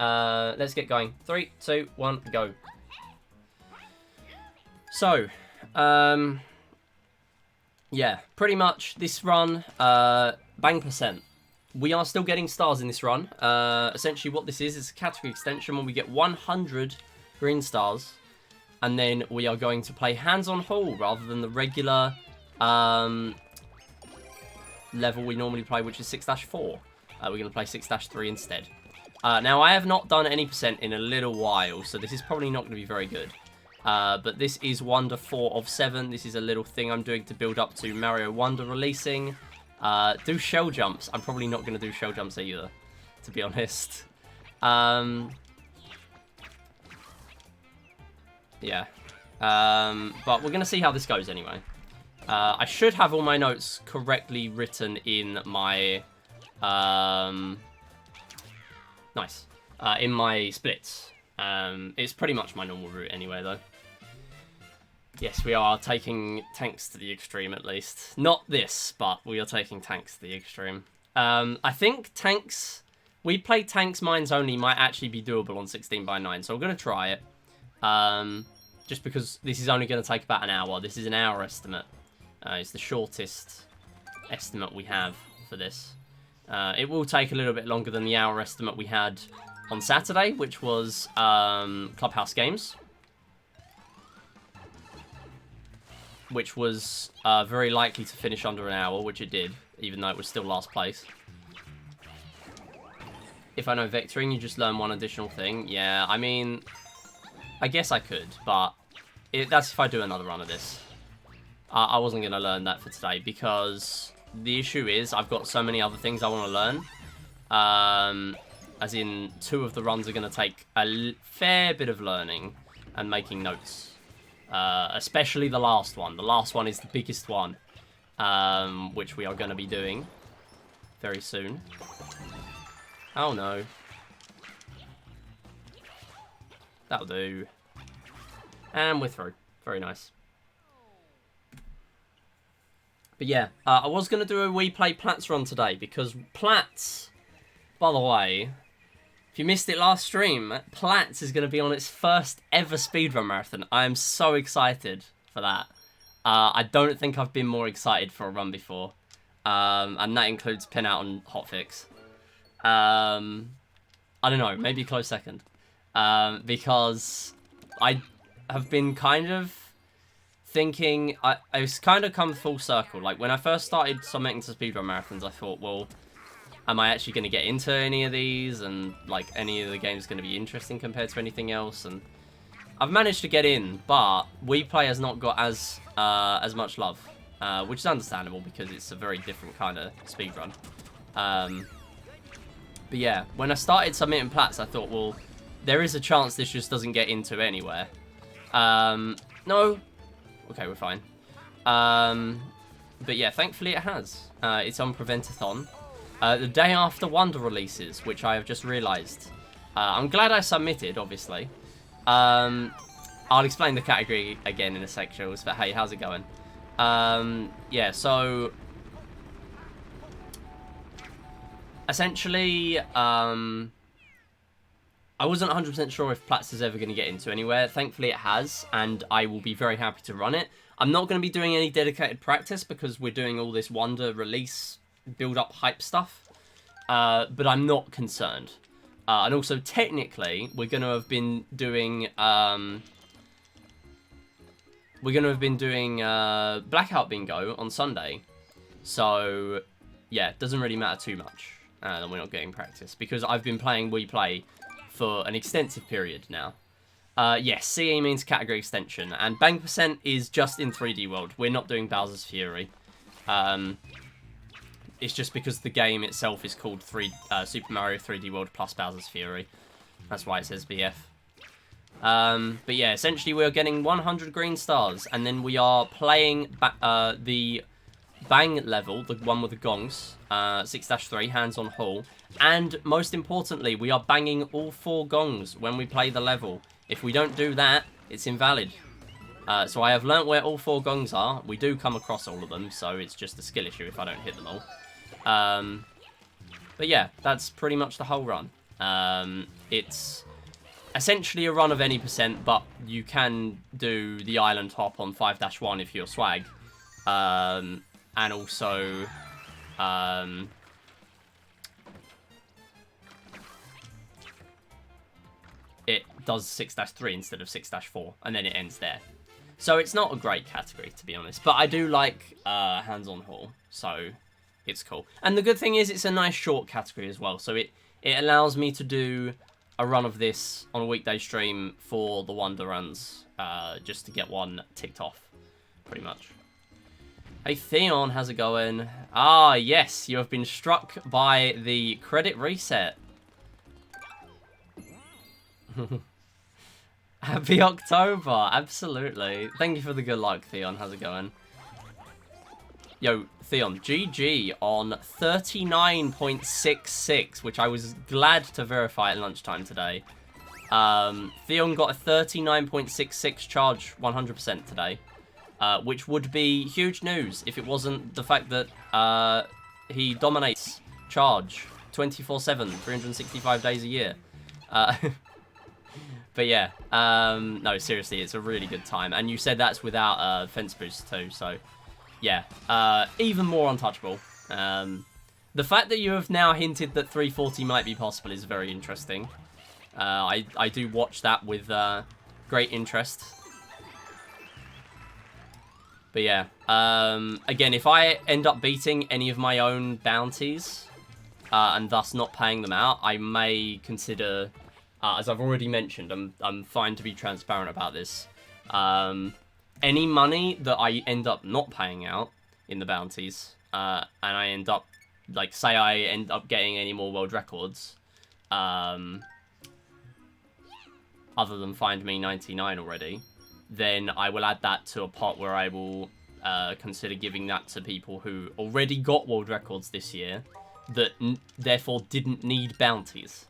Let's get going. 3, 2, 1, go. So, yeah, pretty much this run, bang percent. We are still getting stars in this run. Essentially what this is a category extension when we get 100 green stars. And then we are going to play hands-on haul rather than the regular level we normally play, which is 6-4. We're going to play 6-3 instead. Now, I have not done any percent in a little while, so this is probably not going to be very good. But this is Wonder 4 of 7. This is a little thing I'm doing to build up to Mario Wonder releasing. Do shell jumps. I'm probably not going to do shell jumps either, to be honest. Yeah. But we're going to see how this goes anyway. I should have all my notes correctly written in my... nice. In my splits. It's pretty much my normal route anyway, though. Yes, we are taking tanks to the extreme, at least. Not this, but we are taking tanks to the extreme. I think tanks... We play tanks mines only might actually be doable on 16x9, so we're going to try it. Just because this is only going to take about an hour. This is an hour estimate. It's the shortest estimate we have for this. It will take a little bit longer than the hour estimate we had on Saturday, which was Clubhouse Games. Which was very likely to finish under an hour, which it did, even though it was still last place. If I know vectoring, you just learn one additional thing. Yeah, I mean, I guess I could, but that's if I do another run of this. I wasn't going to learn that for today, because the issue is I've got so many other things I want to learn. As in, 2 of the runs are going to take a fair bit of learning and making notes. Especially the last one. The last one is the biggest one, which we are going to be doing very soon. Oh no. That'll do. And we're through. Very nice. But yeah, I was going to do a We Play Platts run today, because Platts, by the way, if you missed it last stream, Platts is going to be on its first ever speedrun marathon. I am so excited for that. I don't think I've been more excited for a run before. And that includes pin out and hotfix. I don't know, maybe close second. Because I have been kind of thinking... It's kind of come full circle. Like, when I first started submitting to speedrun marathons, I thought, well... Am I actually going to get into any of these? And, like, any of the games going to be interesting compared to anything else? And I've managed to get in, but We Play has not got as much love. Which is understandable, because it's a very different kind of speedrun. But yeah, when I started submitting Platts, I thought, well, there is a chance this just doesn't get into anywhere. No. Okay, we're fine. But yeah, thankfully it has. It's on Preventathon. The day after Wonder releases, which I have just realised. I'm glad I submitted, obviously. I'll explain the category again in a sec, Jules, but hey, how's it going? Yeah, so... Essentially, I wasn't 100% sure if Platts is ever going to get into anywhere. Thankfully, it has, and I will be very happy to run it. I'm not going to be doing any dedicated practice, because we're doing all this Wonder release build-up hype stuff, but I'm not concerned. And also, technically, we're going to have been doing Blackout Bingo on Sunday, so yeah, it doesn't really matter too much that we're not getting practice, because I've been playing We Play for an extensive period now. Yes, CE means category extension, and bang percent is just in 3D World. We're not doing Bowser's Fury. It's just because the game itself is called Super Mario 3D World plus Bowser's Fury. That's why it says BF. But yeah, essentially we're getting 100 green stars, and then we are playing the Bang level, the one with the gongs, 6-3, hands-on haul. And most importantly, we are banging all 4 gongs when we play the level. If we don't do that, it's invalid. So I have learnt where all 4 gongs are. We do come across all of them, so it's just a skill issue if I don't hit them all. But yeah, that's pretty much the whole run. It's essentially a run of any percent, but you can do the island hop on 5-1 if you're swag. And also... it does 6-3 instead of 6-4, and then it ends there. So it's not a great category, to be honest. But I do like hands-on haul, so it's cool. And the good thing is it's a nice short category as well. So it allows me to do a run of this on a weekday stream for the Wonder Runs, just to get one ticked off, pretty much. Hey Theon, how's it going? Ah, yes, you have been struck by the credit reset. Happy October, absolutely. Thank you for the good luck, Theon. How's it going? Yo, Theon, GG on 39.66, which I was glad to verify at lunchtime today. Theon got a 39.66 charge 100% today, which would be huge news if it wasn't the fact that he dominates charge 24/7, 365 days a year. But yeah, no, seriously, it's a really good time. And you said that's without fence boost too, so yeah, even more untouchable. The fact that you have now hinted that 340 might be possible is very interesting. I do watch that with great interest. But yeah, again, if I end up beating any of my own bounties and thus not paying them out, I may consider... as I've already mentioned, I'm fine to be transparent about this. Any money that I end up not paying out in the bounties, and I end up, like, say I end up getting any more world records, other than Find Me 99 already, then I will add that to a pot where I will consider giving that to people who already got world records this year, that therefore didn't need bounties.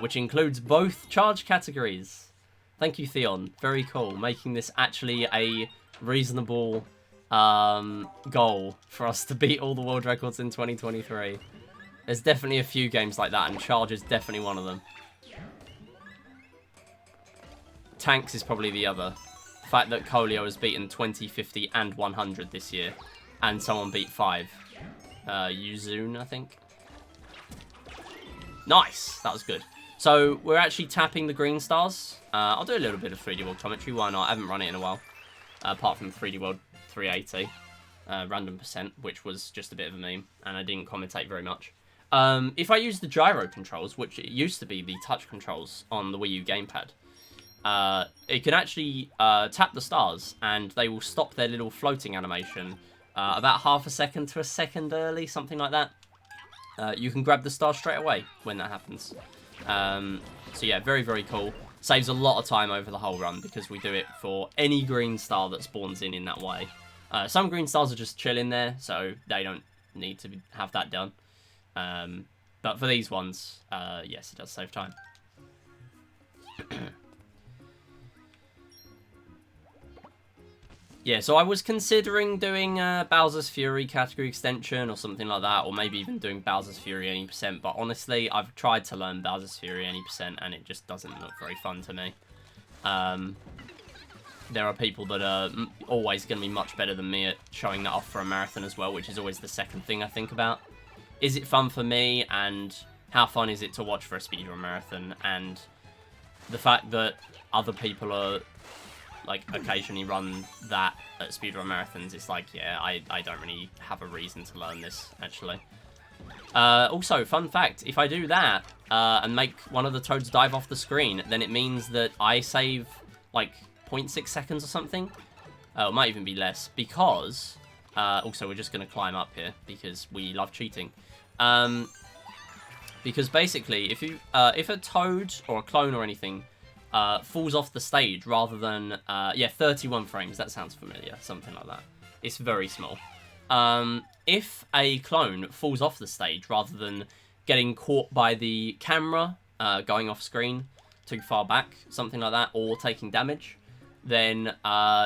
Which includes both charge categories. Thank you, Theon. Very cool. Making this actually a reasonable goal for us to beat all the world records in 2023. There's definitely a few games like that, and charge is definitely one of them. Tanks is probably the other. The fact that Colio has beaten 20, 50, and 100 this year, and someone beat 5. Yuzun, I think. Nice! That was good. So, we're actually tapping the green stars. I'll do a little bit of 3D World commentary, why not? I haven't run it in a while. Apart from 3D World 380. Random percent, which was just a bit of a meme, and I didn't commentate very much. If I use the gyro controls, which it used to be the touch controls on the Wii U gamepad, it can actually tap the stars, and they will stop their little floating animation about half a second to a second early, something like that. You can grab the star straight away when that happens. So yeah, very, very cool. Saves a lot of time over the whole run because we do it for any green star that spawns in that way. Some green stars are just chilling there, so they don't need to have that done. But for these ones, yes, it does save time. Yeah, so I was considering doing Bowser's Fury category extension or something like that, or maybe even doing Bowser's Fury any percent, but honestly, I've tried to learn Bowser's Fury any percent, and it just doesn't look very fun to me. There are people that are always going to be much better than me at showing that off for a marathon as well, which is always the second thing I think about. Is it fun for me, and how fun is it to watch for a speedrun marathon, and the fact that other people are... like, occasionally run that at speedrun marathons, it's like, yeah, I don't really have a reason to learn this, actually. Also, fun fact, if I do that, and make one of the toads dive off the screen, then it means that I save, like, 0.6 seconds or something. It might even be less, because... also, we're just going to climb up here, because we love cheating. Because basically, if a toad, or a clone or anything... falls off the stage rather than, yeah, 31 frames, that sounds familiar, something like that. It's very small. If a clone falls off the stage rather than getting caught by the camera, going off screen too far back, something like that, or taking damage, then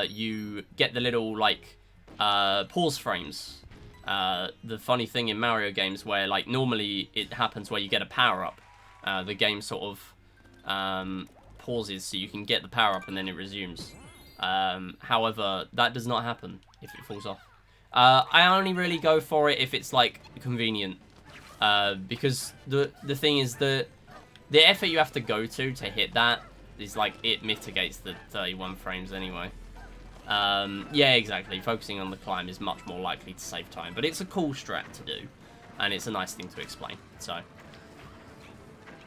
you get the little, like, pause frames. The funny thing in Mario games where, like, normally it happens where you get a power-up, the game sort of pauses so you can get the power up and then it resumes. However, that does not happen if it falls off. I only really go for it if it's like convenient, because the thing is the effort you have to go to hit that is like, it mitigates the 31 frames anyway. Yeah, exactly. Focusing on the climb is much more likely to save time, but it's a cool strat to do, and it's a nice thing to explain. So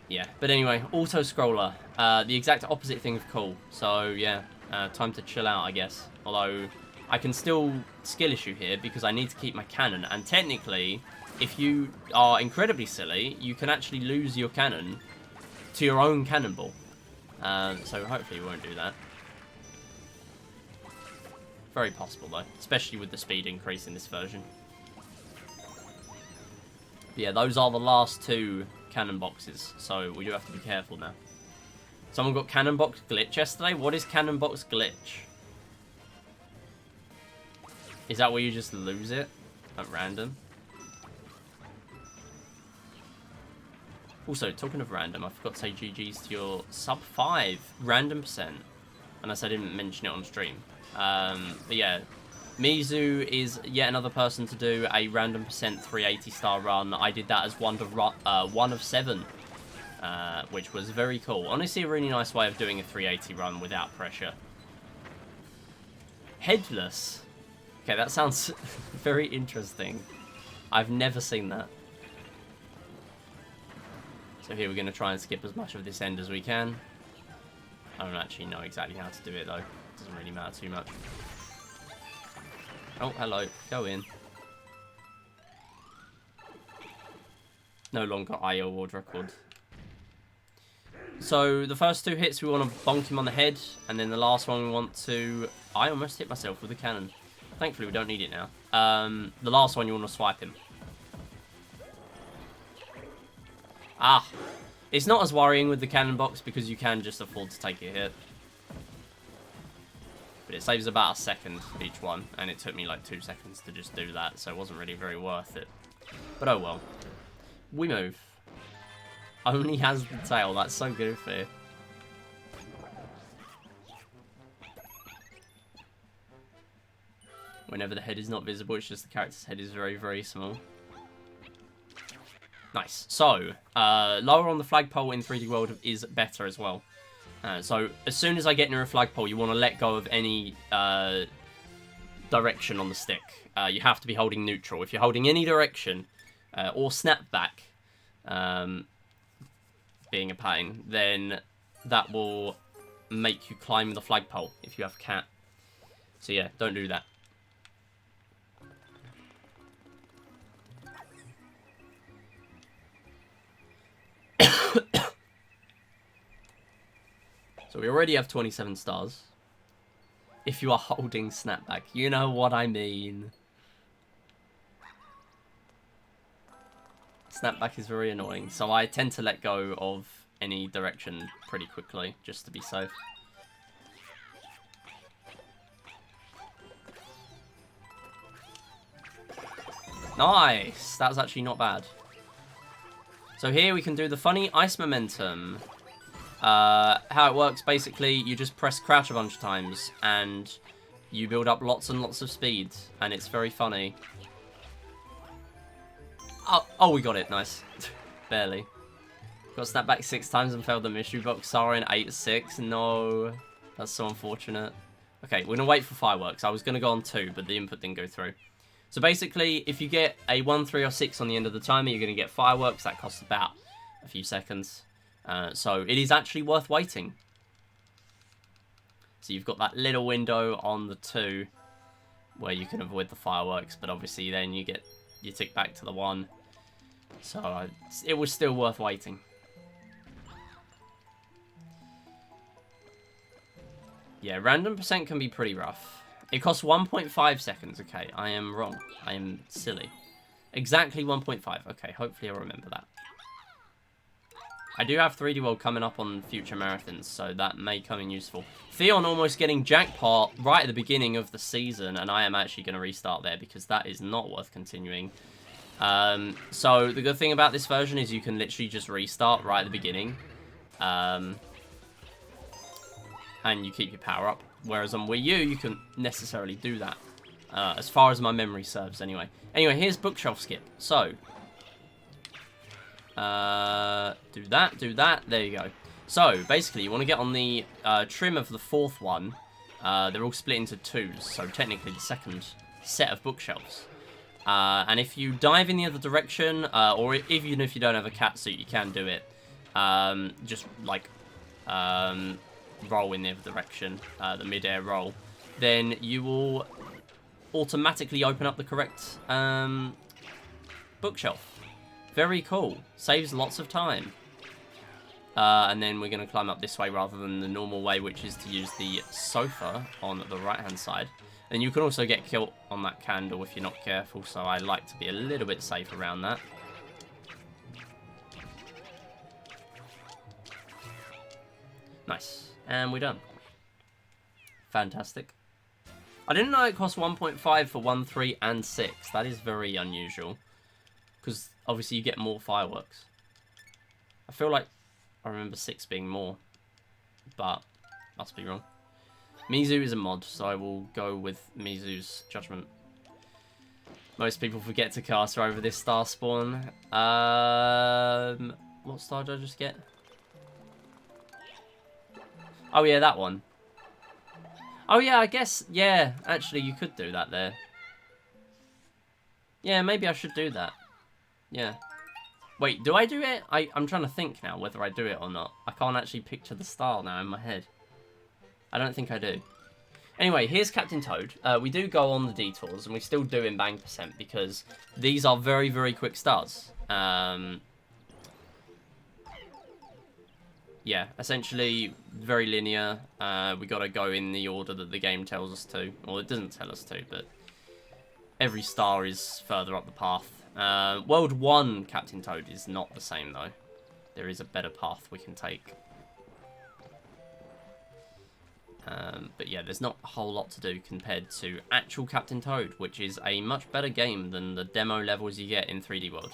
yeah, but anyway, auto scroller, the exact opposite thing of cool. So yeah, time to chill out, I guess. Although I can still skill issue here because I need to keep my cannon, and technically, if you are incredibly silly, you can actually lose your cannon to your own cannonball. So hopefully you won't do that. Very possible though, especially with the speed increase in this version. But yeah, those are the last two cannon boxes, so we do have to be careful now. Someone got cannon box glitch yesterday? What is cannon box glitch? Is that where you just lose it at random? Also, talking of random, I forgot to say GG's to your sub 5 random percent, unless I didn't mention it on stream. But yeah, Mizu is yet another person to do a random percent 380 star run. I did that as one of 7, which was very cool. Honestly, a really nice way of doing a 380 run without pressure. Headless. Okay, that sounds very interesting. I've never seen that. So here we're going to try and skip as much of this end as we can. I don't actually know exactly how to do it though. It doesn't really matter too much. Oh, hello. Go in. No longer IO world record. So the first two hits we want to bonk him on the head, and then the last one we want to... I almost hit myself with a cannon. Thankfully we don't need it now. The last one you want to swipe him. Ah, it's not as worrying with the cannon box because you can just afford to take a hit. But it saves about a second each one, and it took me like 2 seconds to just do that, so it wasn't really very worth it. But oh well. We move. Only has the tail, that's so goofy. Whenever the head is not visible, it's just the character's head is very, very small. Nice. So, lower on the flagpole in 3D World is better as well. So, as soon as I get near a flagpole, you want to let go of any direction on the stick. You have to be holding neutral. If you're holding any direction, or snap back, being a pain, then that will make you climb the flagpole if you have cat. So yeah, don't do that. So we already have 27 stars. If you are holding snapback, you know what I mean. Snapback is very annoying, so I tend to let go of any direction pretty quickly, just to be safe. Nice! That was actually not bad. So here we can do the funny ice momentum. How it works, basically, you just press crouch a bunch of times, and you build up lots and lots of speed, and it's very funny. Oh, we got it. Nice. Barely. Got snapped back 6 times and failed the mystery box. Siren 8-6. No. That's so unfortunate. Okay, we're going to wait for fireworks. I was going to go on 2, but the input didn't go through. So basically, if you get a 1, 3, or 6 on the end of the timer, you're going to get fireworks. That costs about a few seconds. So it is actually worth waiting. So you've got that little window on the 2 where you can avoid the fireworks, but obviously then you tick back to the 1. So it was still worth waiting. Yeah, random percent can be pretty rough. It costs 1.5 seconds. Okay, I am wrong. I am silly. Exactly 1.5. Okay, hopefully I'll remember that. I do have 3D World coming up on future marathons, so that may come in useful. Theon almost getting jackpot right at the beginning of the season, and I am actually going to restart there because that is not worth continuing. So the good thing about this version is you can literally just restart right at the beginning. And you keep your power up. Whereas on Wii U, you couldn't necessarily do that. As far as my memory serves, anyway. Anyway, here's bookshelf skip. So, do that. There you go. So, basically, you want to get on the trim of the fourth one. They're all split into twos, so technically the second set of bookshelves. And if you dive in the other direction, or even if you don't have a cat suit, you can do it. Just like roll in the other direction, the mid-air roll, then you will automatically open up the correct bookshelf. Very cool. Saves lots of time. And then we're going to climb up this way rather than the normal way, which is to use the sofa on the right-hand side. And you can also get killed on that candle if you're not careful, so I like to be a little bit safe around that. Nice. And we're done. Fantastic. I didn't know it cost 1.5 for 1, 3, and 6. That is very unusual. Because obviously you get more fireworks. I feel like I remember 6 being more. But, must be wrong. Mizu is a mod, so I will go with Mizu's judgment. Most people forget to cast over this star spawn. What star did I just get? Oh yeah, that one. Oh yeah, I guess, yeah, actually you could do that there. Yeah, maybe I should do that. Yeah. Wait, do I do it? I'm trying to think now whether I do it or not. I can't actually picture the star now in my head. I don't think I do. Anyway, here's Captain Toad. We do go on the detours, and we still do in bang percent, because these are very, very quick stars. Yeah, essentially very linear. We got to go in the order that the game tells us to. Well, it doesn't tell us to, but every star is further up the path. World 1 Captain Toad is not the same, though. There is a better path we can take. But yeah, there's not a whole lot to do compared to actual Captain Toad, which is a much better game than the demo levels you get in 3D World.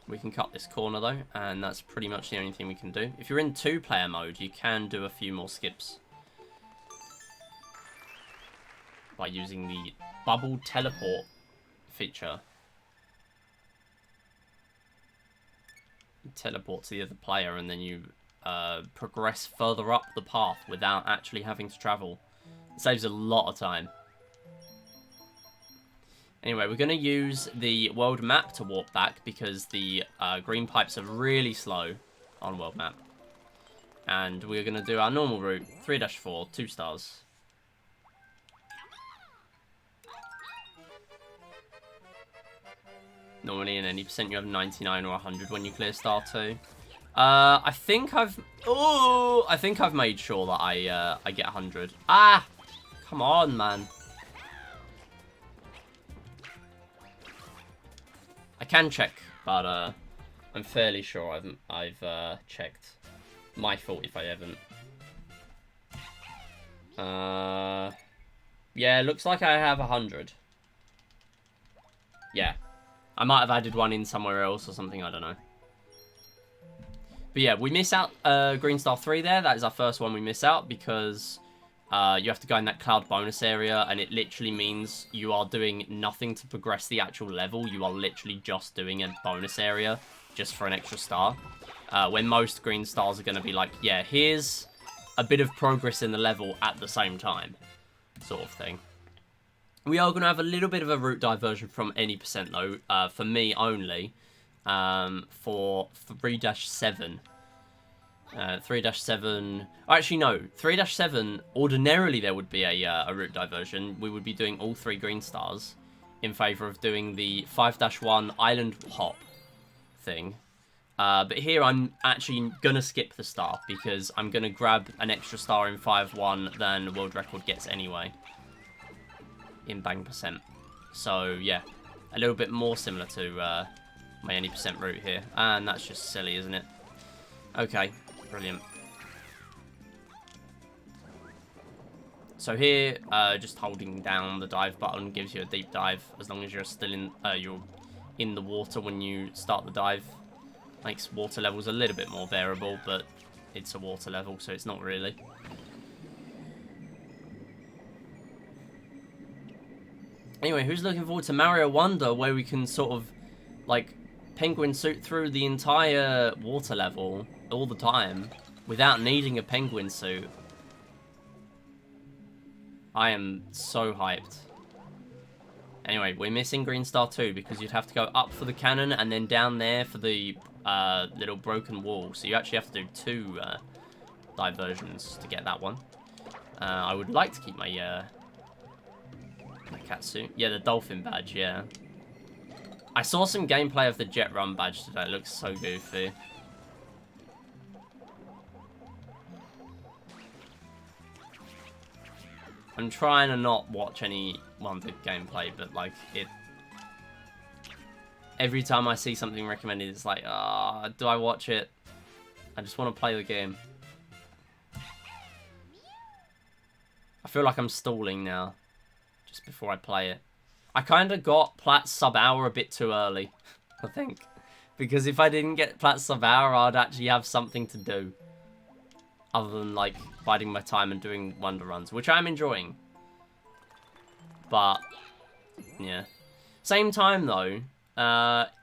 We can cut this corner though, and that's pretty much the only thing we can do. If you're in 2-player mode, you can do a few more skips by using the bubble teleport feature. You teleport to the other player, and then you progress further up the path without actually having to travel. It saves a lot of time. Anyway, we're going to use the world map to warp back, because the green pipes are really slow on world map. And we're going to do our normal route, 3-4, 2 stars. Normally in any percent you have 99 or 100 when you clear star 2. I think I've made sure that I get 100. Ah! Come on, man. I can check, but I'm fairly sure I've checked. My fault if I haven't. Yeah, looks like I have 100. Yeah. I might have added one in somewhere else or something, I don't know. But yeah, we miss out Green Star 3 there. That is our first one we miss out, because you have to go in that cloud bonus area, and it literally means you are doing nothing to progress the actual level. You are literally just doing a bonus area just for an extra star. When most green stars are going to be like, yeah, here's a bit of progress in the level at the same time, sort of thing. We are going to have a little bit of a route diversion from any percent, though, for me only, for 3-7. 3-7... Actually, no. 3-7, ordinarily there would be a route diversion. We would be doing all 3 green stars in favour of doing the 5-1 island hop thing. But here I'm actually going to skip the star, because I'm going to grab an extra star in 5-1 than the world record gets anyway in bang percent. So, yeah. A little bit more similar to my any percent route here. And that's just silly, isn't it? Okay, brilliant. So here, just holding down the dive button gives you a deep dive as long as you're still in the water when you start the dive. Makes water levels a little bit more variable, but it's a water level, so it's not really. Anyway, who's looking forward to Mario Wonder, where we can sort of, like, penguin suit through the entire water level all the time without needing a penguin suit? I am so hyped. Anyway, we're missing Green Star 2 because you'd have to go up for the cannon and then down there for the little broken wall. So you actually have to do 2 diversions to get that one. I would like to keep my cat suit. Yeah, the dolphin badge, yeah. I saw some gameplay of the jet run badge today. It looks so goofy. I'm trying to not watch any Wonder gameplay, but like every time I see something recommended, it's like, ah, do I watch it? I just want to play the game. I feel like I'm stalling now, just before I play it. I kind of got Plat's sub-hour a bit too early, I think. Because if I didn't get Plat's sub-hour, I'd actually have something to do. Other than, like, biding my time and doing Wonder runs, which I'm enjoying. But, yeah. Same time, though,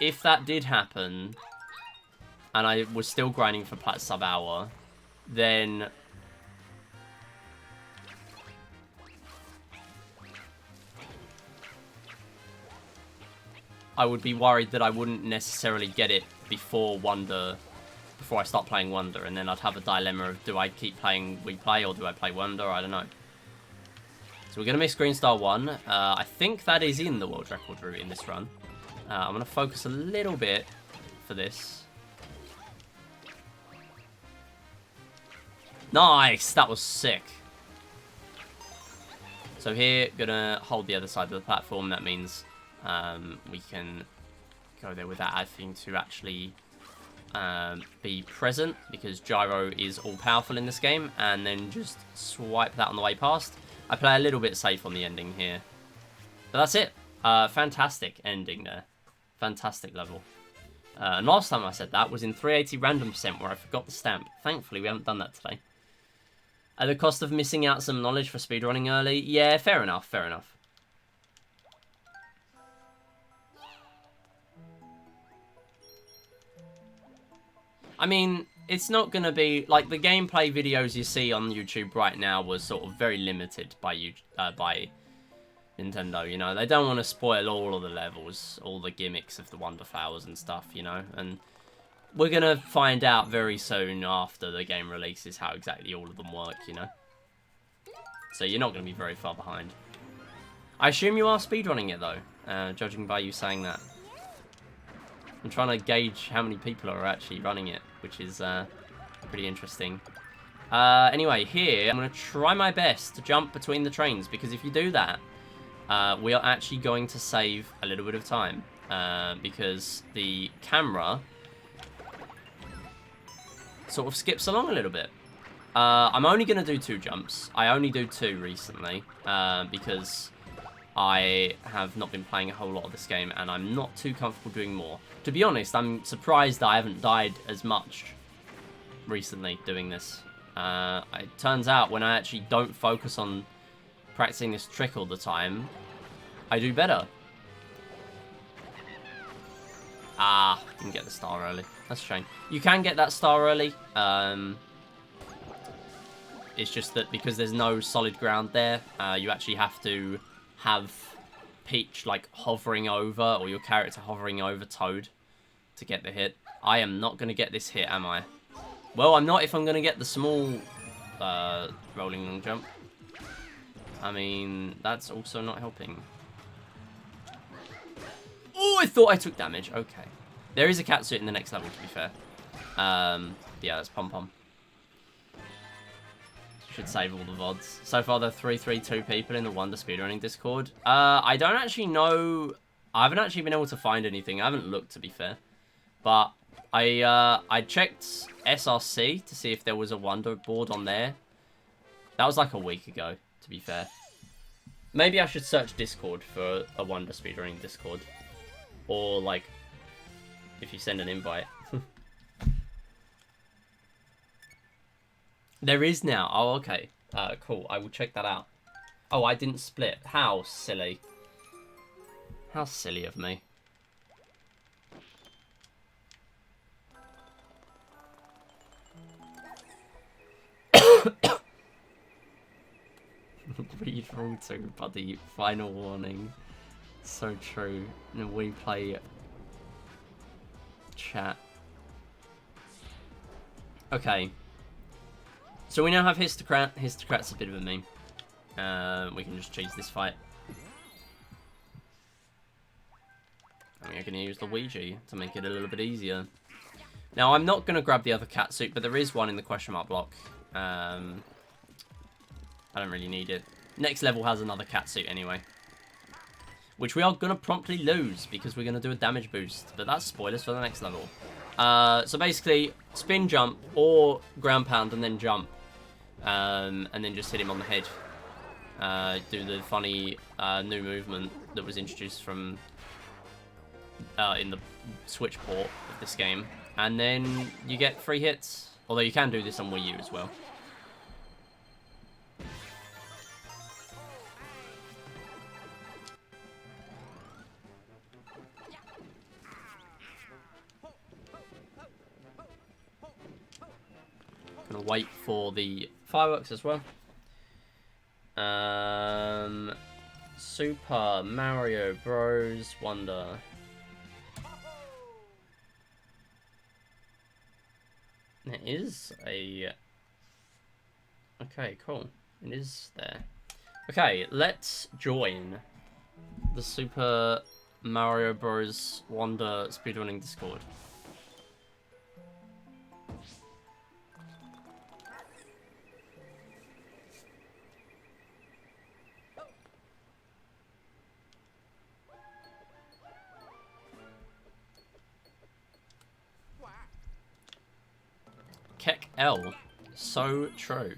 if that did happen, and I was still grinding for Plat's sub-hour, then I would be worried that I wouldn't necessarily get it before I start playing Wonder, and then I'd have a dilemma of, do I keep playing Wii Play or do I play Wonder? I don't know. So we're going to miss Green Star 1. I think that is in the world record route in this run. I'm going to focus a little bit for this. Nice! That was sick. So here, going to hold the other side of the platform. That means we can go there without having to actually be present, because gyro is all-powerful in this game, and then just swipe that on the way past. I play a little bit safe on the ending here. But that's it. Fantastic ending there. Fantastic level. And last time I said that was in 380 random percent, where I forgot the stamp. Thankfully, we haven't done that today. At the cost of missing out some knowledge for speedrunning early? Yeah, fair enough, fair enough. I mean, it's not going to be... Like, the gameplay videos you see on YouTube right now was sort of very limited by Nintendo, you know? They don't want to spoil all of the levels, all the gimmicks of the Wonder Flowers and stuff, you know? And we're going to find out very soon after the game releases how exactly all of them work, you know? So you're not going to be very far behind. I assume you are speedrunning it, though, judging by you saying that. I'm trying to gauge how many people are actually running it, which is pretty interesting. Anyway, here, I'm going to try my best to jump between the trains, because if you do that, we are actually going to save a little bit of time, because the camera sort of skips along a little bit. I'm only going to do 2 jumps. I only do 2 recently, because I have not been playing a whole lot of this game, and I'm not too comfortable doing more. To be honest, I'm surprised that I haven't died as much recently doing this. It turns out when I actually don't focus on practicing this trick all the time, I do better. Ah, didn't get the star early. That's a shame. You can get that star early. It's just that because there's no solid ground there, you actually have to have Peach like hovering over, or your character hovering over Toad to get the hit. I am not going to get this hit, am I? Well, I'm not if I'm going to get the small rolling long jump. I mean, that's also not helping. Oh, I thought I took damage. Okay. There is a cat suit in the next level, to be fair. Yeah, that's Pom Pom. Should save all the VODs. So far, there are 332 people in the Wonder Speedrunning Discord. I don't actually know... I haven't actually been able to find anything. I haven't looked, to be fair. But I checked SRC to see if there was a Wonder board on there. That was like a week ago, to be fair. Maybe I should search Discord for a Wonder speedrunning Discord. Or, like, if you send an invite. There is now. Oh, okay. Cool. I will check that out. Oh, I didn't split. How silly. How silly of me. Read rule 2, buddy. Final warning. So true. And we play chat. Okay. So we now have Histocrat. Histocrat's a bit of a meme. We can just cheese this fight. And we're going to use the Ouija to make it a little bit easier. Now, I'm not going to grab the other cat suit, but there is one in the question mark block. I don't really need it. Next level has another cat suit anyway. Which we are going to promptly lose, because we're going to do a damage boost. But that's spoilers for the next level. So basically, spin jump, or ground pound, and then jump. And then just hit him on the head. Do the funny new movement that was introduced from in the Switch port of this game. And then you get 3 hits. Although you can do this on Wii U as well. Gonna wait for the fireworks as well. Super Mario Bros. Wonder. There is a... Okay, cool. It is there. Okay, let's join the Super Mario Bros. Wonder speedrunning Discord. Keck L. So true.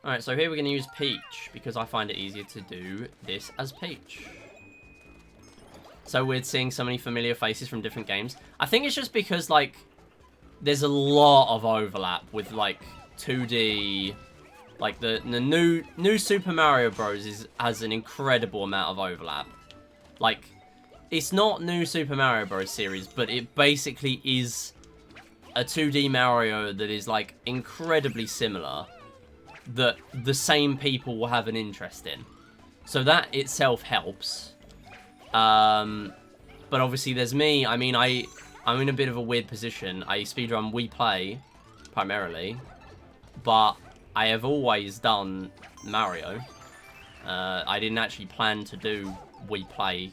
Alright, so here we're going to use Peach, because I find it easier to do this as Peach. So we're seeing so many familiar faces from different games. I think it's just because, like, there's a lot of overlap with, like, 2D... Like, the new Super Mario Bros. Has an incredible amount of overlap. Like... It's not new Super Mario Bros. Series, but it basically is a 2D Mario that is, like, incredibly similar, that the same people will have an interest in. So that itself helps. But obviously there's me. I mean, I'm in a bit of a weird position. I speedrun We Play, primarily, but I have always done Mario. I didn't actually plan to do We Play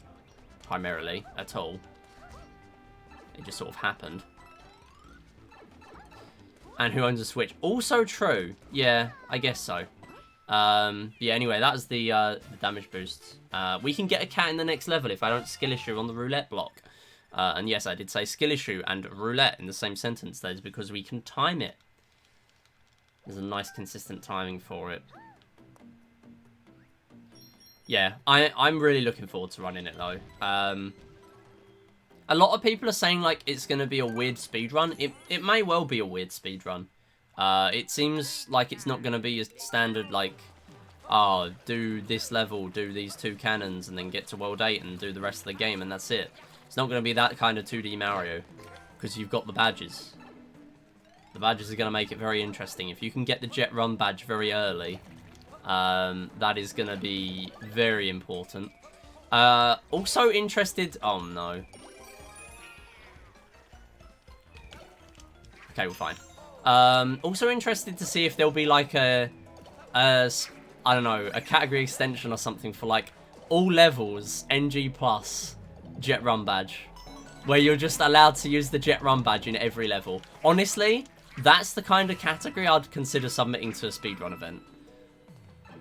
primarily at all. It just sort of happened. And who owns a Switch? Also true. Yeah, I guess so. Yeah, anyway, that was the damage boost. We can get a cat in the next level if I don't skill issue on the roulette block. And yes, I did say skill issue and roulette in the same sentence. That is because we can time it. There's a nice consistent timing for it. Yeah, I'm really looking forward to running it, though. A lot of people are saying, like, it's going to be a weird speedrun. It may well be a weird speedrun. It seems like it's not going to be a standard, like, oh, do this level, do these 2 cannons, and then get to World 8 and do the rest of the game, and that's it. It's not going to be that kind of 2D Mario, because you've got the badges. The badges are going to make it very interesting. If you can get the Jet Run badge very early... that is going to be very important. Also interested... Oh, no. Okay, we're fine. Also interested to see if there'll be, like, I don't know, a category extension or something for, like, all levels, NG+, Jet Run badge. Where you're just allowed to use the Jet Run badge in every level. Honestly, that's the kind of category I'd consider submitting to a speedrun event.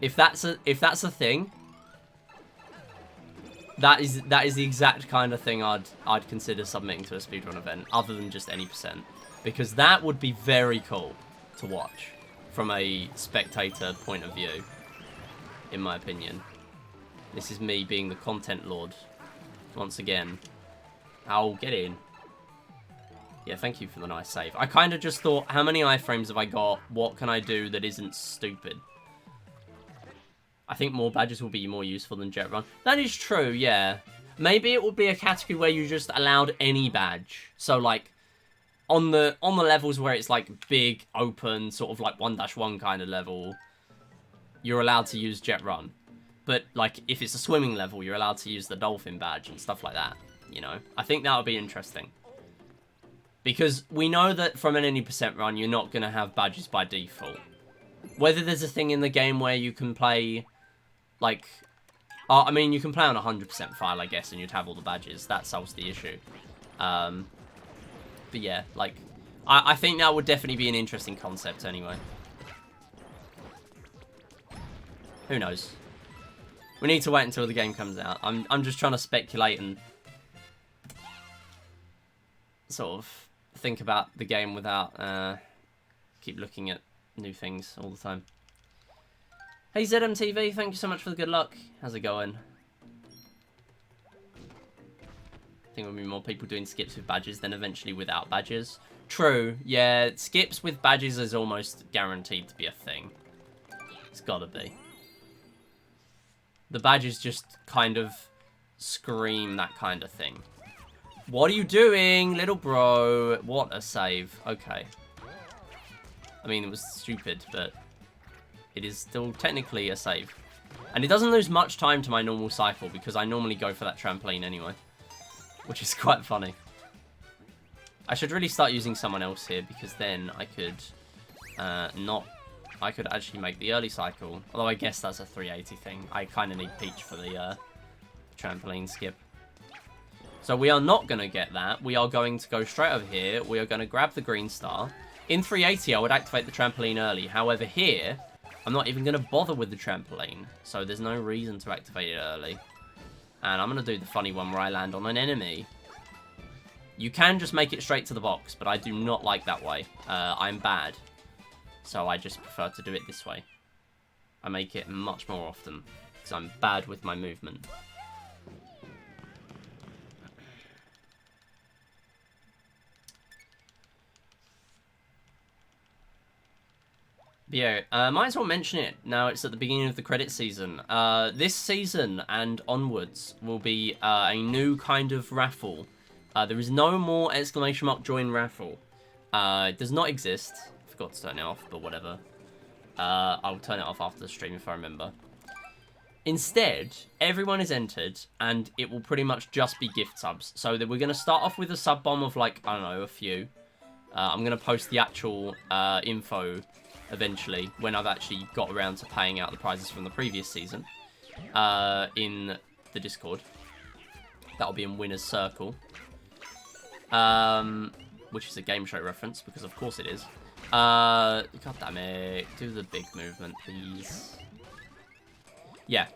If that's a thing, That is the exact kind of thing I'd consider submitting to a speedrun event, other than just any %. Because that would be very cool to watch from a spectator point of view, in my opinion. This is me being the content lord once again. I'll get in. Yeah, thank you for the nice save. I kind of just thought, how many iframes have I got? What can I do that isn't stupid? I think more badges will be more useful than jet run. That is true, yeah. Maybe it would be a category where you just allowed any badge. So, like, on the levels where it's, like, big, open, sort of like 1-1 kind of level, you're allowed to use jet run. But, like, if it's a swimming level, you're allowed to use the dolphin badge and stuff like that, you know? I think that would be interesting. Because we know that from an any % run, you're not going to have badges by default. Whether there's a thing in the game where you can play, like... I mean, you can play on a 100% file, I guess, and you'd have all the badges. That solves the issue. But yeah, like... I think that would definitely be an interesting concept, anyway. Who knows? We need to wait until the game comes out. I'm just trying to speculate and... sort of think about the game without keep looking at new things all the time. Hey ZMTV, thank you so much for the good luck. How's it going? I think there'll be more people doing skips with badges than eventually without badges. True, yeah, skips with badges is almost guaranteed to be a thing. It's gotta be. The badges just kind of scream that kind of thing. What are you doing, little bro? What a save. Okay. I mean, it was stupid, but it is still technically a save. And it doesn't lose much time to my normal cycle, because I normally go for that trampoline anyway. Which is quite funny. I should really start using someone else here, because then I could I could actually make the early cycle. Although I guess that's a 380 thing. I kind of need Peach for the trampoline skip. So we are not going to get that. We are going to go straight over here. We are going to grab the green star. In 380, I would activate the trampoline early. However, here, I'm not even going to bother with the trampoline. So there's no reason to activate it early. And I'm going to do the funny one where I land on an enemy. You can just make it straight to the box, but I do not like that way. I'm bad. So I just prefer to do it this way. I make it much more often, because I'm bad with my movement. Yeah, might as well mention it. Now it's at the beginning of the credit season. This season and onwards will be a new kind of raffle. There is no more exclamation mark join raffle. It does not exist. I forgot to turn it off, but whatever. I'll turn it off after the stream if I remember. Instead, everyone is entered, and it will pretty much just be gift subs. So that we're going to start off with a sub bomb of, like, I don't know, a few. I'm going to post the actual info eventually, when I've actually got around to paying out the prizes from the previous season, in the Discord. That'll be in Winner's Circle. Which is a game show reference, because of course it is. God damn it. Do the big movement, please. Yeah.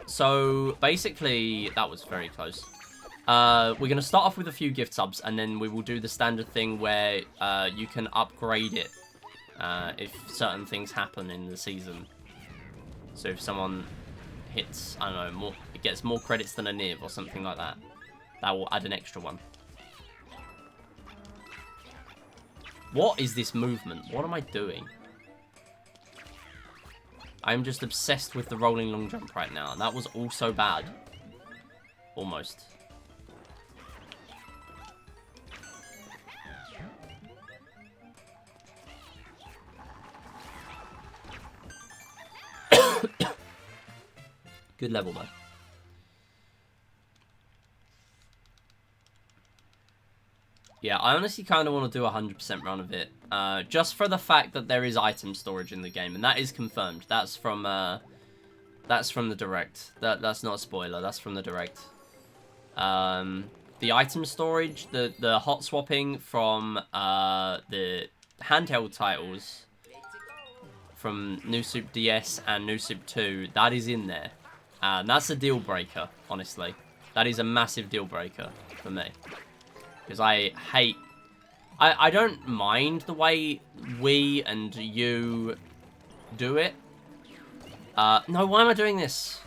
So, basically, that was very close. We're going to start off with a few gift subs, and then we will do the standard thing where you can upgrade it if certain things happen in the season. So if someone hits, I don't know, it gets more credits than a Niv or something like that, that will add an extra one. What is this movement? What am I doing? I'm just obsessed with the rolling long jump right now. That was also bad. Almost. Good level, though. Yeah, I honestly kind of want to do a 100% run of it. Just for the fact that there is item storage in the game, and that is confirmed. That's from the direct. That's not a spoiler. That's from the direct. The item storage, the hot swapping from the handheld titles from New Soup DS and New Soup 2, that is in there. And that's a deal breaker, honestly. That is a massive deal breaker for me. Because I hate... I don't mind the way we and you do it. No, why am I doing this?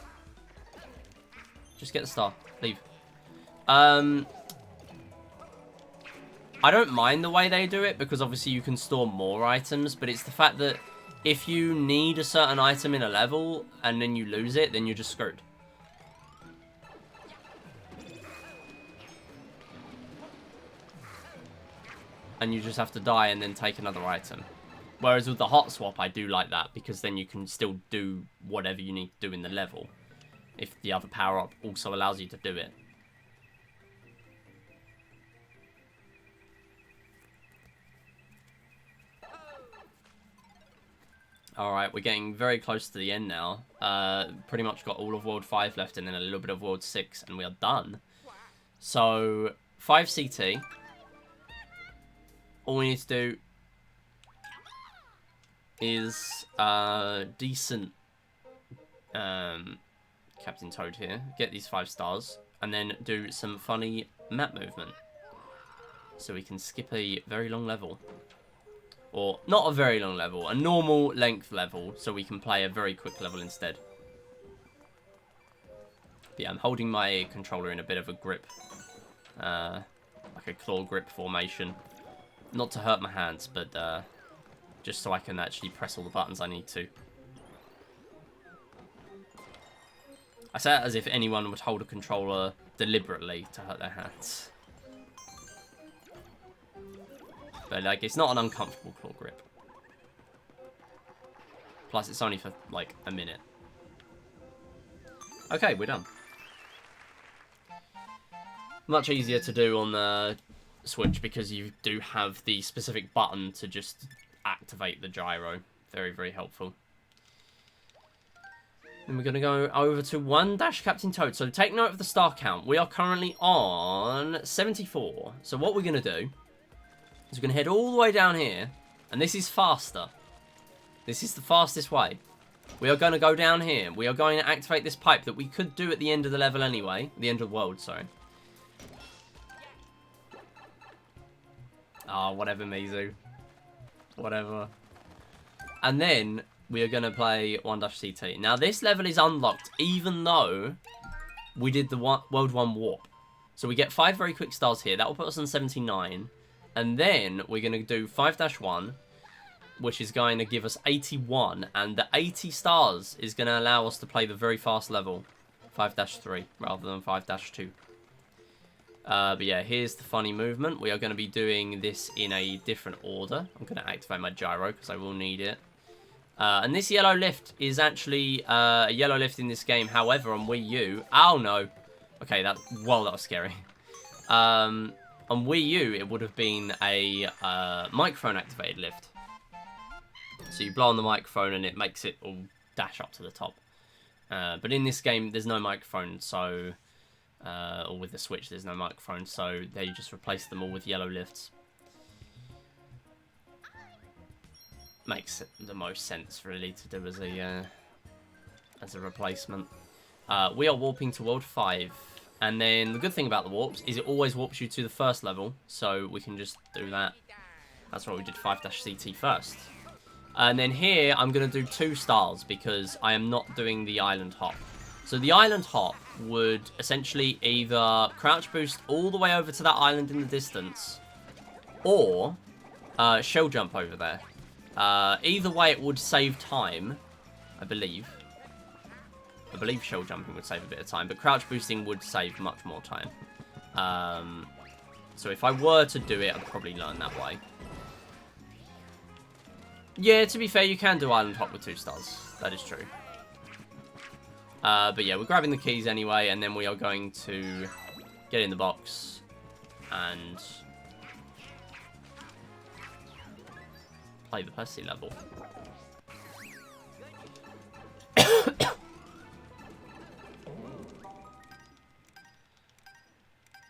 Just get the star. Leave. I don't mind the way they do it, because obviously you can store more items, but it's the fact that if you need a certain item in a level, and then you lose it, then you're just screwed. And you just have to die and then take another item. Whereas with the hot swap, I do like that, because then you can still do whatever you need to do in the level, if the other power-up also allows you to do it. Alright, we're getting very close to the end now. Pretty much got all of World 5 left and then a little bit of World 6, and we are done. So, 5 CT. All we need to do is decent Captain Toad here. Get these 5 stars. And then do some funny map movement. So we can skip a very long level. Or, not a very long level, a normal length level, so we can play a very quick level instead. But yeah, I'm holding my controller in a bit of a grip. Like a claw grip formation. Not to hurt my hands, but just so I can actually press all the buttons I need to. I say it as if anyone would hold a controller deliberately to hurt their hands. But, like, it's not an uncomfortable claw grip. Plus, it's only for, like, a minute. Okay, we're done. Much easier to do on the Switch because you do have the specific button to just activate the gyro. Very, very helpful. Then we're going to go over to 1 Captain Toad. So take note of the star count. We are currently on 74. So what we're going to do is we're going to head all the way down here. And this is faster. This is the fastest way. We are going to go down here. We are going to activate this pipe that we could do at the end of the level anyway. The end of the world, sorry. Ah, whatever, Mizu. Whatever. And then we are going to play 1-CT. Now, this level is unlocked, even though we did the World 1 warp. So we get 5 very quick stars here. That will put us on 79. And then we're going to do 5-1, which is going to give us 81. And the 80 stars is going to allow us to play the very fast level, 5-3, rather than 5-2. But yeah, here's the funny movement. We are going to be doing this in a different order. I'm going to activate my gyro because I will need it. And this yellow lift is actually a yellow lift in this game. However, on Wii U... Oh, no. Okay, that was scary. On Wii U, it would have been a microphone-activated lift. So you blow on the microphone and it makes it all dash up to the top. But in this game, there's no microphone, so... or with the Switch, there's no microphone, so they just replace them all with yellow lifts. Makes the most sense, really, to do as a replacement. We are warping to World 5. And then the good thing about the warps is it always warps you to the first level. So we can just do that. That's why we did 5-CT first. And then here, I'm going to do 2 stars because I am not doing the island hop. So the island hop would essentially either crouch boost all the way over to that island in the distance. Or shell jump over there. Either way, it would save time, I believe. I believe shell jumping would save a bit of time, but crouch boosting would save much more time. So if I were to do it, I'd probably learn that way. Yeah, to be fair, you can do island hop with 2 stars. That is true. But yeah, we're grabbing the keys anyway, and then we are going to get in the box and play the Plessy level.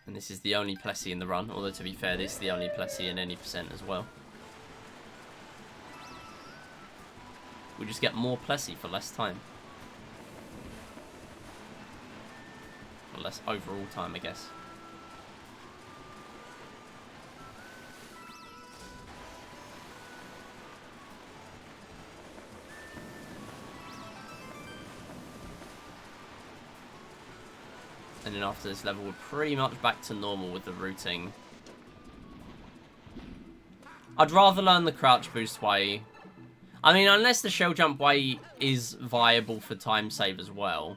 And this is the only Plessy in the run, although to be fair, this is the only Plessy in any percent as well. We just get more Plessy for less time. Well, less overall time, I guess. And then after this level, we're pretty much back to normal with the routing. I'd rather learn the crouch boost way. I mean, unless the shell jump way is viable for time save as well.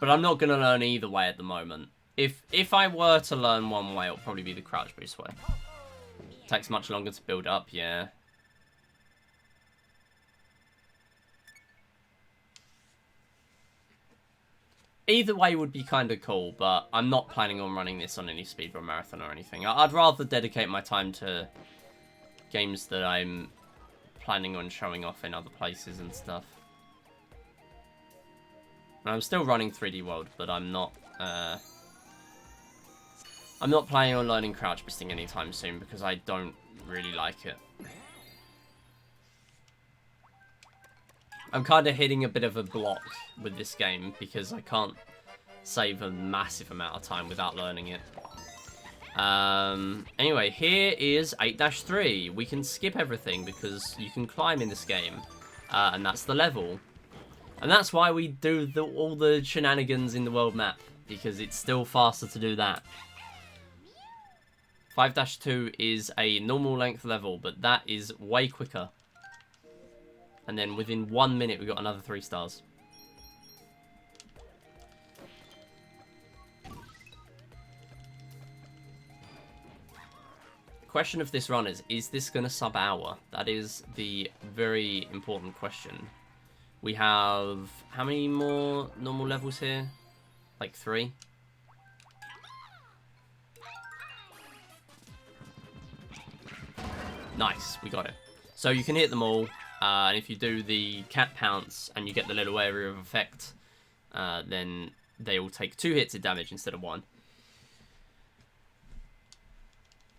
But I'm not going to learn either way at the moment. If I were to learn one way, it'll probably be the crouch boost way. Takes much longer to build up, yeah. Either way would be kind of cool, but I'm not planning on running this on any speedrun marathon or anything. I'd rather dedicate my time to games that I'm planning on showing off in other places and stuff. And I'm still running 3D World, but I'm not planning on learning crouch boosting anytime soon because I don't really like it. I'm kind of hitting a bit of a block with this game because I can't save a massive amount of time without learning it. Anyway, here is 8-3. We can skip everything because you can climb in this game. And that's the level. And that's why we do all the shenanigans in the world map. Because it's still faster to do that. 5-2 is a normal length level, but that is way quicker. And then within 1 minute, we got another 3 stars. The question of this run is this going to sub-hour? That is the very important question. We have, how many more normal levels here? Like 3? Nice, we got it. So you can hit them all. And if you do the cat pounce and you get the little area of effect, then they will take 2 hits of damage instead of 1.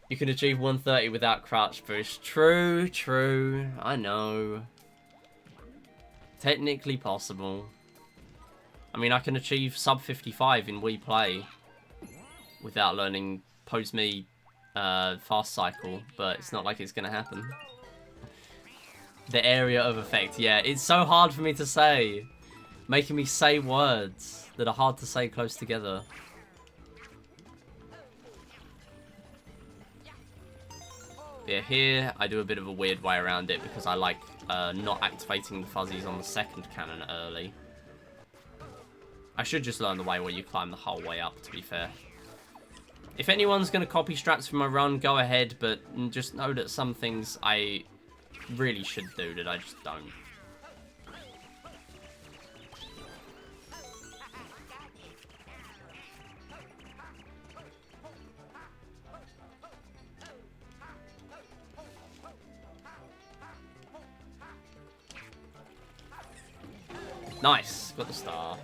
You can achieve 130 without crouch boost. True, true. I know. Technically possible. I mean, I can achieve sub 55 in Wii Play without learning Pose Me fast cycle, but it's not like it's going to happen. The area of effect, yeah, it's so hard for me to say. Making me say words that are hard to say close together. Yeah, here I do a bit of a weird way around it because I like not activating the fuzzies on the second cannon early. I should just learn the way where you climb the whole way up, to be fair. If anyone's going to copy strats from my run, go ahead, but just know that some things I really should do that I just don't. Nice, got the star.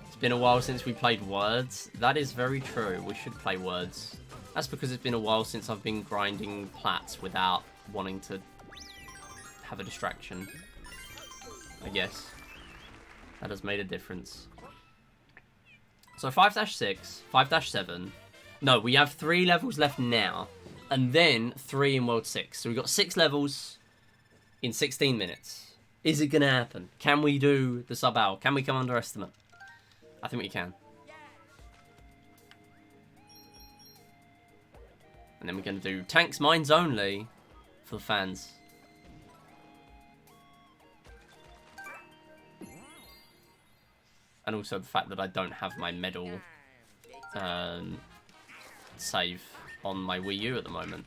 It's been a while since we played Words. That is very true, we should play Words. That's because it's been a while since I've been grinding plats without wanting to have a distraction. I guess. That has made a difference. So 5-6, 5-7. No, we have 3 levels left now. And then 3 in World 6. So we've got 6 levels in 16 minutes. Is it going to happen? Can we do the sub-hour? Can we come under estimate? I think we can. And then we're going to do tanks, mines only for the fans. And also the fact that I don't have my medal save on my Wii U at the moment.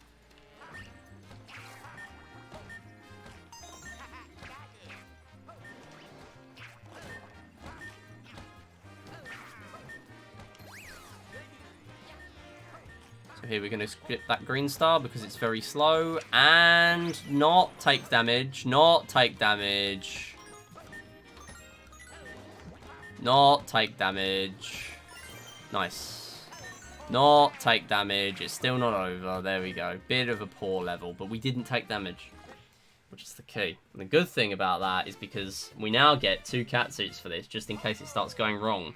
Here we're going to skip that green star because it's very slow. And not take damage. Not take damage. Not take damage. Nice. Not take damage. It's still not over. There we go. Bit of a poor level, but we didn't take damage. which is the key. And the good thing about that is because we now get 2 catsuits for this, just in case it starts going wrong.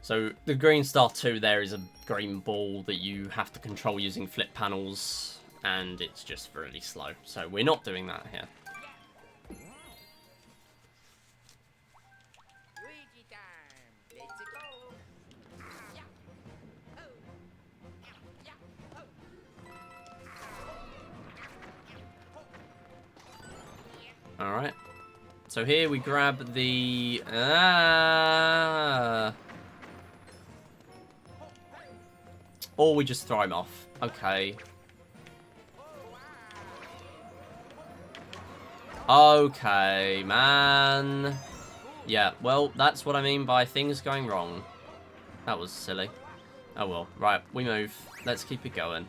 So the Green Star 2 there is a green ball that you have to control using flip panels, and it's just really slow. So we're not doing that here. Alright. So here we grab the... Or we just throw him off. Okay. Okay, man. Yeah, well, that's what I mean by things going wrong. That was silly. Oh well. Right, we move. Let's keep it going.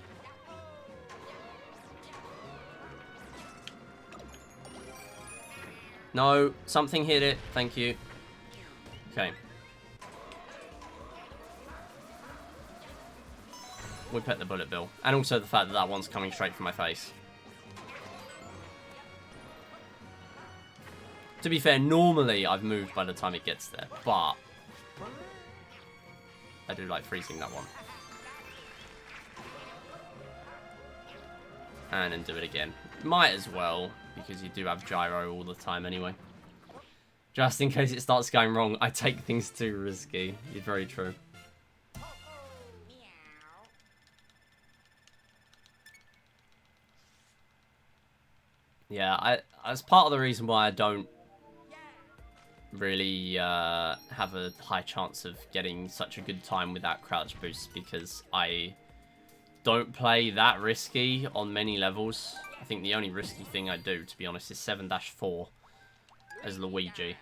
No, something hit it. Thank you. Okay. We pet the bullet bill. And also the fact that that one's coming straight from my face. To be fair, normally I've moved by the time it gets there, but I do like freezing that one. And then do it again. Might as well, because you do have gyro all the time anyway. Just in case it starts going wrong, I take things too risky. You're very true. Yeah, as part of the reason why I don't really have a high chance of getting such a good time without crouch boost, because I don't play that risky on many levels. I think the only risky thing I do, to be honest, is 7-4 as Luigi.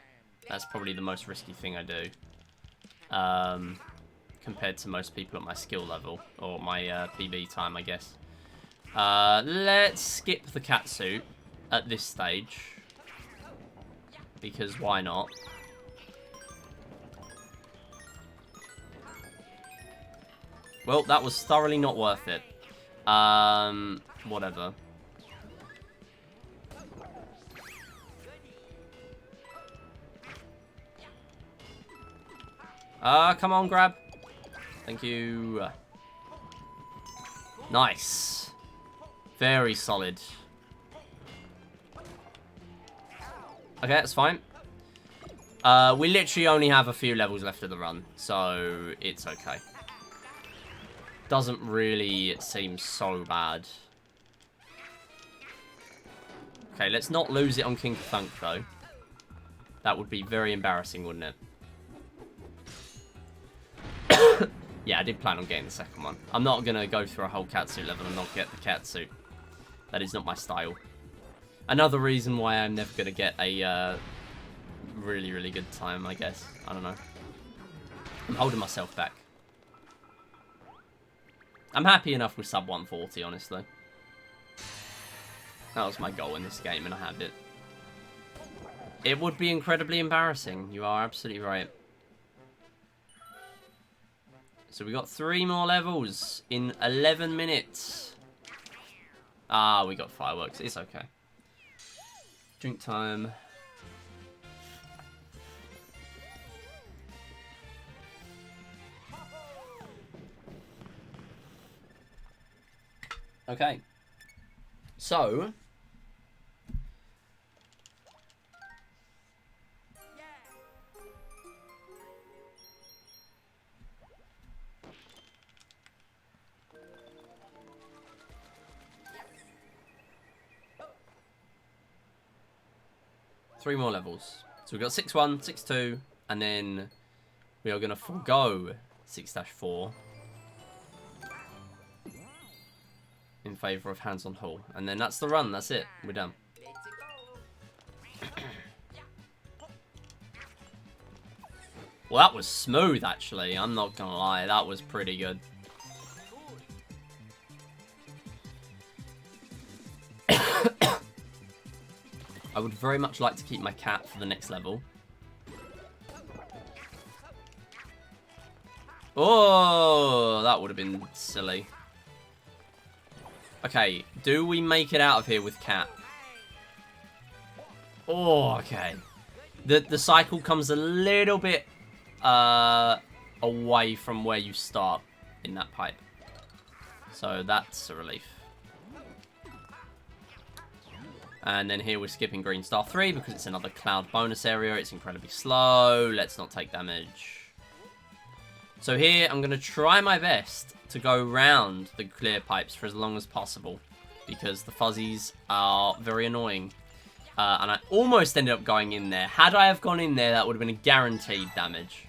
That's probably the most risky thing I do. Compared to most people at my skill level, or my PB time, I guess. Let's skip the catsuit at this stage, because why not? Well, that was thoroughly not worth it. Whatever. Come on, grab. Thank you. Nice. Very solid. Okay, that's fine. We literally only have a few levels left of the run, so it's okay. Doesn't really seem so bad. Okay, let's not lose it on King Thunk, though. That would be very embarrassing, wouldn't it? Yeah, I did plan on getting the second one. I'm not going to go through a whole catsuit level and not get the catsuit. That is not my style. Another reason why I'm never going to get a really, really good time, I guess. I don't know. I'm holding myself back. I'm happy enough with sub 140, honestly. That was my goal in this game, and I have it. It would be incredibly embarrassing. You are absolutely right. So we got 3 more levels in 11 minutes. Ah, we got fireworks. It's okay. Drink time. Okay. So... Three more levels. So we've got 6-1, 6-2, and then we are going to forego 6-4 in favour of Hands on Hull. And then that's the run, that's it. We're done. Well, that was smooth, actually. I'm not going to lie. That was pretty good. I would very much like to keep my cat for the next level. Oh, that would have been silly. Okay, do we make it out of here with Cat? Oh, okay. The cycle comes a little bit away from where you start in that pipe. So that's a relief. And then here we're skipping Green Star 3 because it's another cloud bonus area. It's incredibly slow. Let's not take damage. So here I'm going to try my best to go round the clear pipes for as long as possible because the fuzzies are very annoying. And I almost ended up going in there. Had I have gone in there, that would have been a guaranteed damage.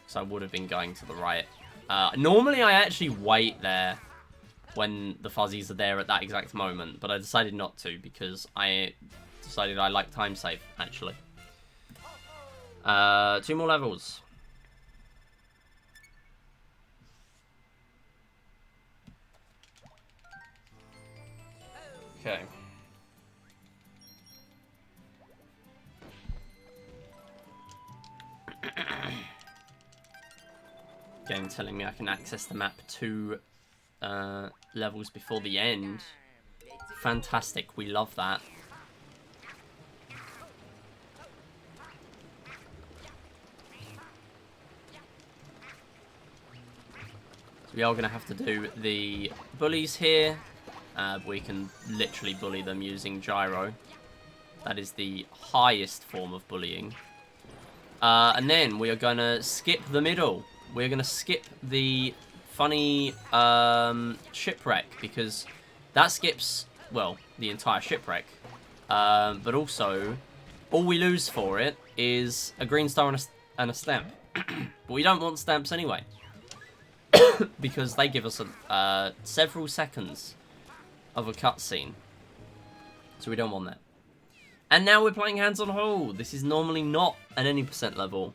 So I would have been going to the right. Normally I actually wait there when the fuzzies are there at that exact moment, but I decided not to because I decided I like time save, actually. 2 more levels. Okay. Game telling me I can access the map 2 levels before the end. Fantastic, we love that. So we are going to have to do the bullies here. We can literally bully them using gyro. That is the highest form of bullying. And then we are going to skip the middle. We're going to skip the funny shipwreck because that skips, well, the entire shipwreck. But also, all we lose for it is a green star and a stamp. But we don't want stamps anyway. Because they give us several seconds of a cutscene. So we don't want that. And now we're playing Hands on Hold. This is normally not an any % level.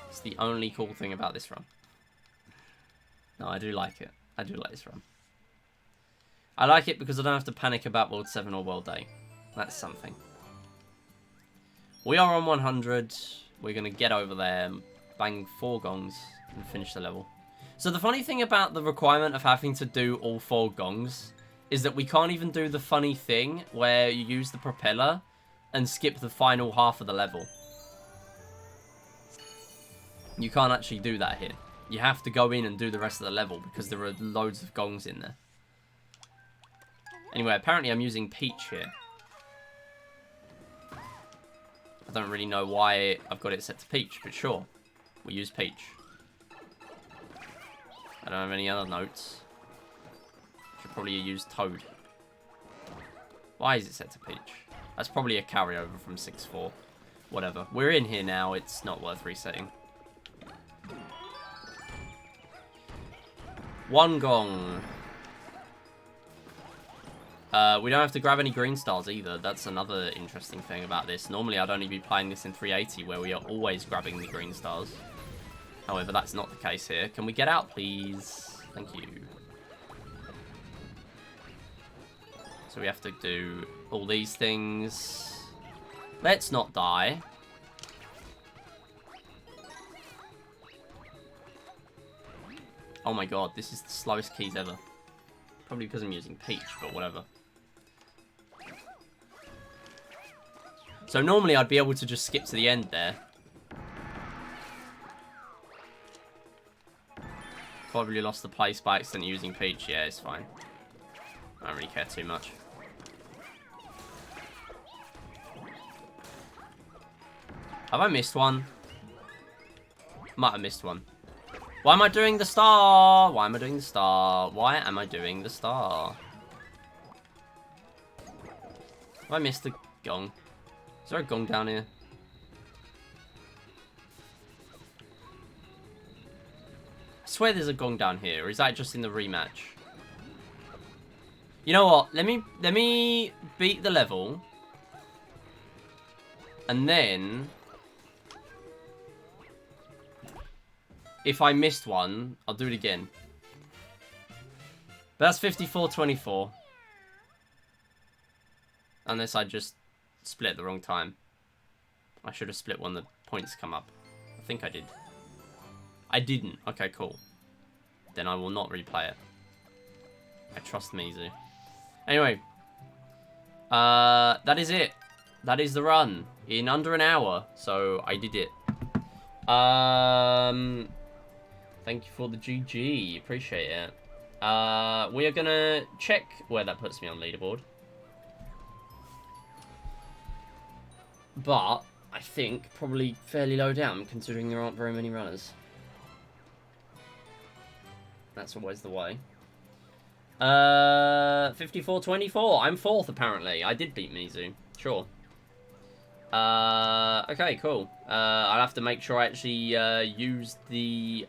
It's the only cool thing about this run. No, I do like it. I do like this run. I like it because I don't have to panic about World 7 or World 8. That's something. We are on 100. We're going to get over there, bang 4 gongs, and finish the level. So the funny thing about the requirement of having to do all 4 gongs is that we can't even do the funny thing where you use the propeller and skip the final half of the level. You can't actually do that here. You have to go in and do the rest of the level because there are loads of gongs in there. Anyway, apparently I'm using Peach here. I don't really know why I've got it set to Peach, but sure. We'll use Peach. I don't have any other notes. Should probably use Toad. Why is it set to Peach? That's probably a carryover from 6.4. Whatever. We're in here now. It's not worth resetting. 1 gong. We don't have to grab any green stars either. That's another interesting thing about this. Normally I'd only be playing this in 380 where we are always grabbing the green stars. However, that's not the case here. Can we get out, please? Thank you. So we have to do all these things. Let's not die. Oh my god, this is the slowest keys ever. Probably because I'm using Peach, but whatever. So normally I'd be able to just skip to the end there. Probably lost the place by accident using Peach. Yeah, it's fine. I don't really care too much. Have I missed one? Might have missed one. Why am I doing the star? Why am I doing the star? Why am I doing the star? Have I missed the gong? Is there a gong down here? I swear there's a gong down here, or is that just in the rematch? You know what? Let me beat the level. And then if I missed one, I'll do it again. But that's 54-24. Unless I just split at the wrong time. I should have split when the points come up. I think I did. I didn't. Okay, cool. Then I will not replay it. I trust Mizu. Anyway. That is it. That is the run. In under an hour. So, I did it. Thank you for the GG. Appreciate it. We are gonna check where that puts me on leaderboard. But, I think, probably fairly low down, considering there aren't very many runners. That's always the way. 54-24. I'm 4th, apparently. I did beat Mizu. Sure. Okay, cool. I'll have to make sure I actually, use the,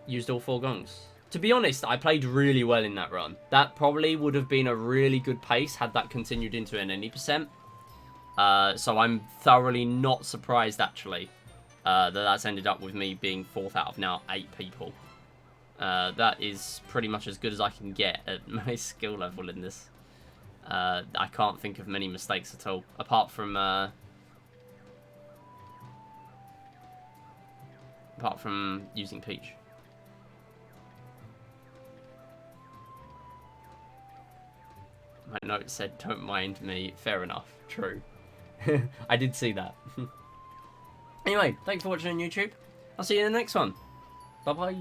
used all 4 gongs. To be honest, I played really well in that run. That probably would have been a really good pace had that continued into an any percent. So I'm thoroughly not surprised, actually, that's ended up with me being 4th out of now 8 people. That is pretty much as good as I can get at my skill level in this. I can't think of many mistakes at all, apart from using Peach. My note said, "Don't mind me." Fair enough. True. I did see that. Anyway, thanks for watching on YouTube. I'll see you in the next one. Bye-bye.